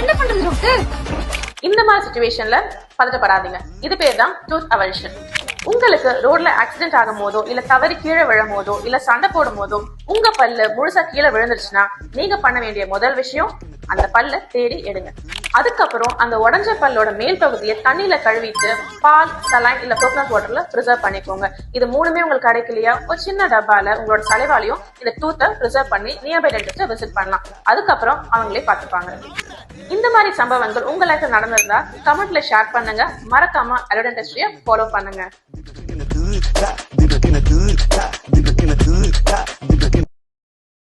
என்ன பண்றது டாக்டர்? இந்த மாதிரி சிச்சுவேஷன்ல பதட்டப்படாதீங்க. இது பேர் தான் டூத் அவல்ஷன். உங்களுக்கு ரோட்ல ஆக்சிடென்ட் ஆகும் போதோ இல்ல தவறி கீழே விழும் போதோ இல்ல சண்டை போடும் போதோ உங்க பல்லு முழுசா கீழே விழுந்துருச்சுன்னா நீங்க பண்ண வேண்டிய முதல் விஷயம் அந்த பல்ல தேடி எடுங்க. அதுக்கப்புறம் அந்த உடஞ்ச பல்லோட மேல் பகுதியை தண்ணியில கழுவிட்டு பால், சலைன் இல்ல கோகனட் வாட்டர்ல ப்ரிசர்வ் பண்ணிக்கோங்க. இது மூணுமே உங்களுக்கு கிடைக்கலையா ஒரு சின்ன டப்பால உங்களோட சலைவாலையும் இந்த டூத்தை ப்ரிசர்வ் பண்ணி நியர்பை டென்டிஸ்ட விசிட் பண்ணலாம். அதுக்கப்புறம் அவங்களே பார்த்துப்பாங்க. இந்த மாதிரி சம்பவங்கள் உங்க லைஃப்ல நடந்திருந்தா கமெண்ட்ல ஷேர் பண்ணுங்க. மறக்காம அரோடென்டிஸ்ட்ரியை ஃபாலோ பண்ணுங்க.